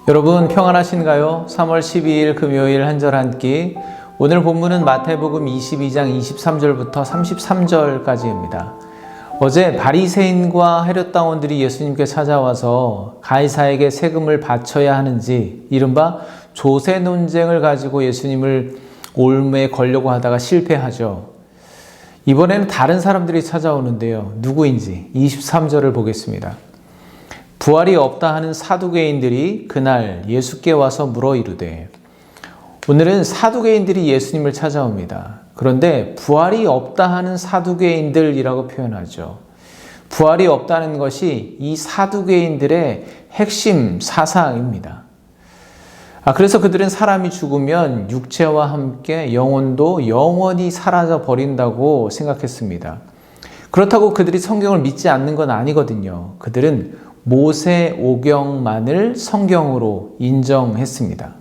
여러분 평안하신가요? 3월 12일 금요일 한절 한 끼. 오늘 본문은 마태복음 22장 23절부터 33절까지입니다. 어제 바리새인과 헤롯 당원들이 예수님께 찾아와서 가이사에게 세금을 바쳐야 하는지 이른바 조세 논쟁을 가지고 예수님을 올무에 걸려고 하다가 실패하죠. 이번에는 다른 사람들이 찾아오는데요. 누구인지 23절을 보겠습니다. 부활이 없다 하는 사두개인들이 그날 예수께 와서 물어 이르되. 오늘은 사두개인들이 예수님을 찾아옵니다. 그런데 부활이 없다 하는 사두개인들이라고 표현하죠. 부활이 없다는 것이 이 사두개인들의 핵심 사상입니다. 그래서 그들은 사람이 죽으면 육체와 함께 영혼도 영원히 사라져 버린다고 생각했습니다. 그렇다고 그들이 성경을 믿지 않는 건 아니거든요. 그들은 모세오경만을 성경으로 인정했습니다.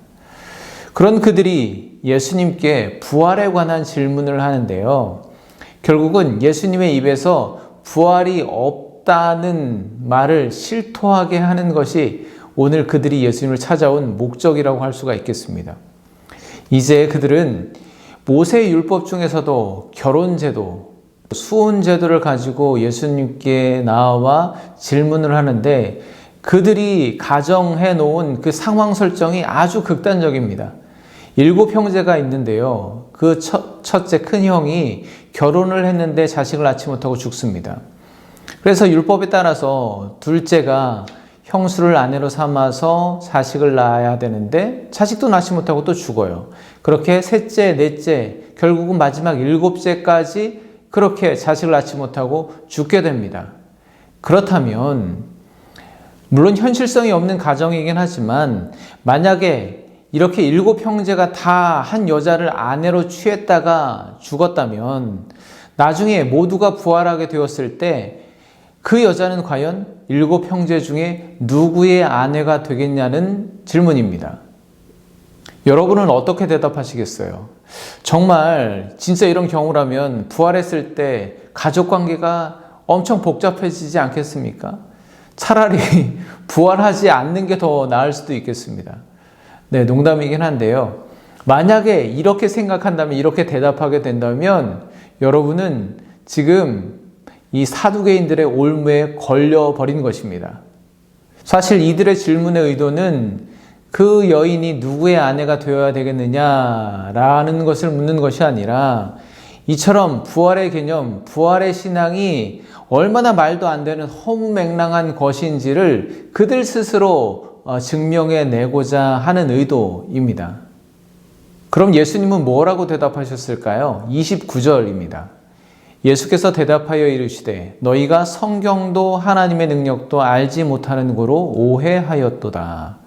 그런 그들이 예수님께 부활에 관한 질문을 하는데요. 결국은 예수님의 입에서 부활이 없다는 말을 실토하게 하는 것이 오늘 그들이 예수님을 찾아온 목적이라고 할 수가 있겠습니다. 이제 그들은 모세 율법 중에서도 결혼제도, 수혼제도를 가지고 예수님께 나와 질문을 하는데 그들이 가정해 놓은 그 상황 설정이 아주 극단적입니다. 7 형제가 있는데요. 그 첫째 큰 형이 결혼을 했는데 자식을 낳지 못하고 죽습니다. 그래서 율법에 따라서 둘째가 형수를 아내로 삼아서 자식을 낳아야 되는데 자식도 낳지 못하고 또 죽어요. 그렇게 셋째, 넷째, 결국은 마지막 7째까지 그렇게 자식을 낳지 못하고 죽게 됩니다. 그렇다면 물론 현실성이 없는 가정이긴 하지만 만약에 이렇게 7 형제가 다 한 여자를 아내로 취했다가 죽었다면 나중에 모두가 부활하게 되었을 때 그 여자는 과연 7 형제 중에 누구의 아내가 되겠냐는 질문입니다. 여러분은 어떻게 대답하시겠어요? 정말 진짜 이런 경우라면 부활했을 때 가족관계가 엄청 복잡해지지 않겠습니까? 차라리 부활하지 않는 게 더 나을 수도 있겠습니다. 네, 농담이긴 한데요. 만약에 이렇게 생각한다면, 이렇게 대답하게 된다면 여러분은 지금 이 사두개인들의 올무에 걸려버린 것입니다. 사실 이들의 질문의 의도는 그 여인이 누구의 아내가 되어야 되겠느냐라는 것을 묻는 것이 아니라 이처럼 부활의 개념, 부활의 신앙이 얼마나 말도 안 되는 허무맹랑한 것인지를 그들 스스로 증명해내고자 하는 의도입니다. 그럼 예수님은 뭐라고 대답하셨을까요? 29절입니다. 예수께서 대답하여 이르시되 너희가 성경도 하나님의 능력도 알지 못하는 고로 오해하였도다.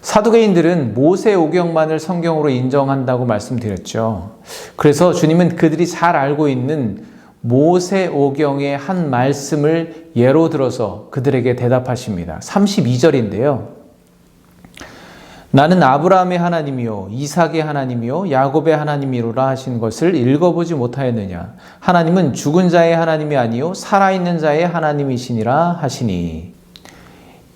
사두개인들은 모세오경만을 성경으로 인정한다고 말씀드렸죠. 그래서 주님은 그들이 잘 알고 있는 모세오경의 한 말씀을 예로 들어서 그들에게 대답하십니다. 32절인데요. 나는 아브라함의 하나님이요 이삭의 하나님이요 야곱의 하나님이로라 하신 것을 읽어보지 못하였느냐. 하나님은 죽은 자의 하나님이 아니요 살아있는 자의 하나님이시니라 하시니.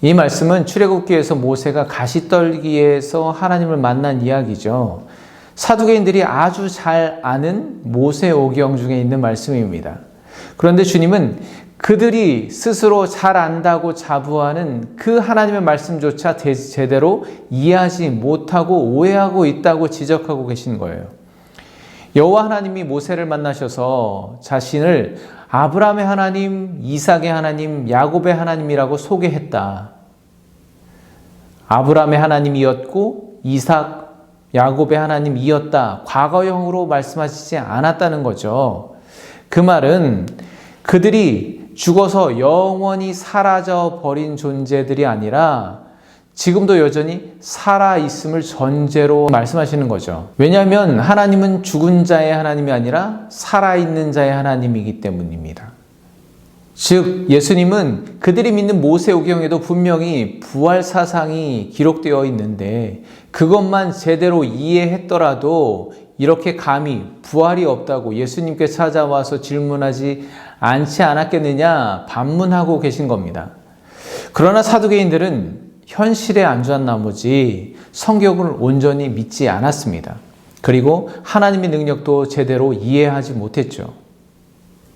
이 말씀은 출애굽기에서 모세가 가시떨기에서 하나님을 만난 이야기죠. 사두개인들이 아주 잘 아는 모세오경 중에 있는 말씀입니다. 그런데 주님은 그들이 스스로 잘 안다고 자부하는 그 하나님의 말씀조차 제대로 이해하지 못하고 오해하고 있다고 지적하고 계신 거예요. 여호와 하나님이 모세를 만나셔서 자신을 아브라함의 하나님, 이삭의 하나님, 야곱의 하나님이라고 소개했다. 아브라함의 하나님이었고 이삭, 야곱의 하나님이었다. 과거형으로 말씀하시지 않았다는 거죠. 그 말은 그들이 죽어서 영원히 사라져 버린 존재들이 아니라 지금도 여전히 살아있음을 전제로 말씀하시는 거죠. 왜냐하면 하나님은 죽은 자의 하나님이 아니라 살아있는 자의 하나님이기 때문입니다. 즉 예수님은 그들이 믿는 모세오경에도 분명히 부활 사상이 기록되어 있는데 그것만 제대로 이해했더라도 이렇게 감히 부활이 없다고 예수님께 찾아와서 질문하지 않지 않았겠느냐 반문하고 계신 겁니다. 그러나 사두개인들은 현실에 안주한 나머지 성경을 온전히 믿지 않았습니다. 그리고 하나님의 능력도 제대로 이해하지 못했죠.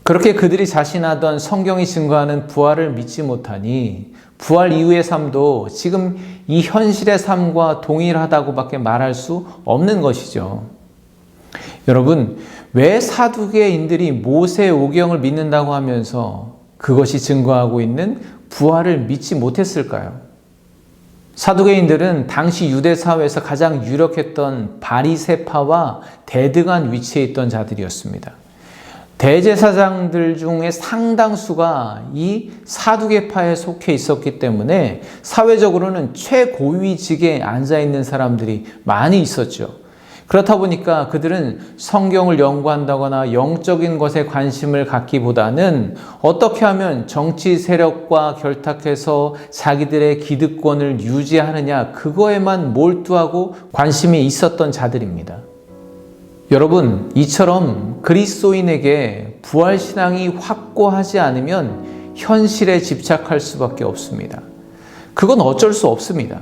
그렇게 그들이 자신하던 성경이 증거하는 부활을 믿지 못하니 부활 이후의 삶도 지금 이 현실의 삶과 동일하다고밖에 말할 수 없는 것이죠. 여러분, 왜 사두개인들이 모세 오경을 믿는다고 하면서 그것이 증거하고 있는 부활을 믿지 못했을까요? 사두개인들은 당시 유대 사회에서 가장 유력했던 바리새파와 대등한 위치에 있던 자들이었습니다. 대제사장들 중에 상당수가 이 사두개파에 속해 있었기 때문에 사회적으로는 최고위직에 앉아있는 사람들이 많이 있었죠. 그렇다 보니까 그들은 성경을 연구한다거나 영적인 것에 관심을 갖기보다는 어떻게 하면 정치 세력과 결탁해서 자기들의 기득권을 유지하느냐, 그거에만 몰두하고 관심이 있었던 자들입니다. 여러분, 이처럼 그리스도인에게 부활신앙이 확고하지 않으면 현실에 집착할 수밖에 없습니다. 그건 어쩔 수 없습니다.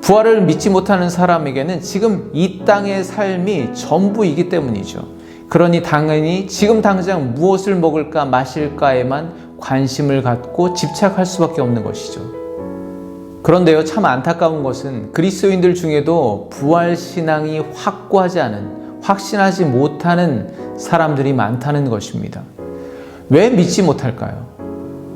부활을 믿지 못하는 사람에게는 지금 이 땅의 삶이 전부이기 때문이죠. 그러니 당연히 지금 당장 무엇을 먹을까 마실까에만 관심을 갖고 집착할 수밖에 없는 것이죠. 그런데요, 참 안타까운 것은 그리스도인들 중에도 부활신앙이 확고하지 않은, 확신하지 못하는 사람들이 많다는 것입니다. 왜 믿지 못할까요?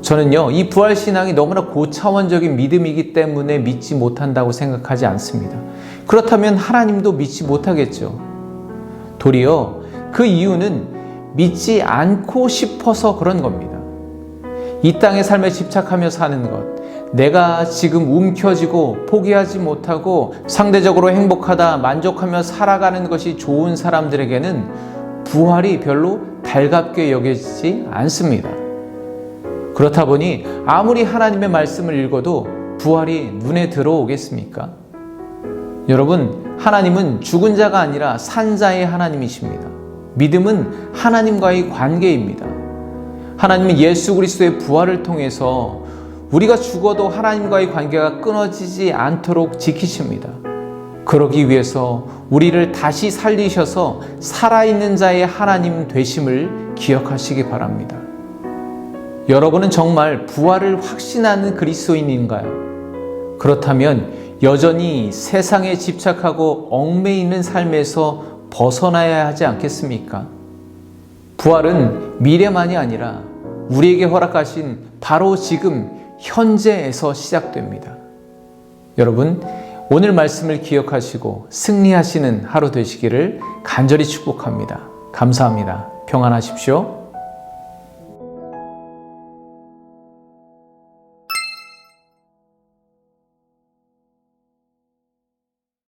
저는요, 이 부활신앙이 너무나 고차원적인 믿음이기 때문에 믿지 못한다고 생각하지 않습니다. 그렇다면 하나님도 믿지 못하겠죠. 도리어 그 이유는 믿지 않고 싶어서 그런 겁니다. 이 땅의 삶에 집착하며 사는 것, 내가 지금 움켜쥐고 포기하지 못하고 상대적으로 행복하다, 만족하며 살아가는 것이 좋은 사람들에게는 부활이 별로 달갑게 여겨지지 않습니다. 그렇다 보니 아무리 하나님의 말씀을 읽어도 부활이 눈에 들어오겠습니까? 여러분, 하나님은 죽은 자가 아니라 산 자의 하나님이십니다. 믿음은 하나님과의 관계입니다. 하나님은 예수 그리스도의 부활을 통해서 우리가 죽어도 하나님과의 관계가 끊어지지 않도록 지키십니다. 그러기 위해서 우리를 다시 살리셔서 살아있는 자의 하나님 되심을 기억하시기 바랍니다. 여러분은 정말 부활을 확신하는 그리스도인인가요? 그렇다면 여전히 세상에 집착하고 얽매이는 삶에서 벗어나야 하지 않겠습니까? 부활은 미래만이 아니라 우리에게 허락하신 바로 지금 현재에서 시작됩니다. 여러분, 오늘 말씀을 기억하시고 승리하시는 하루 되시기를 간절히 축복합니다. 감사합니다. 평안하십시오.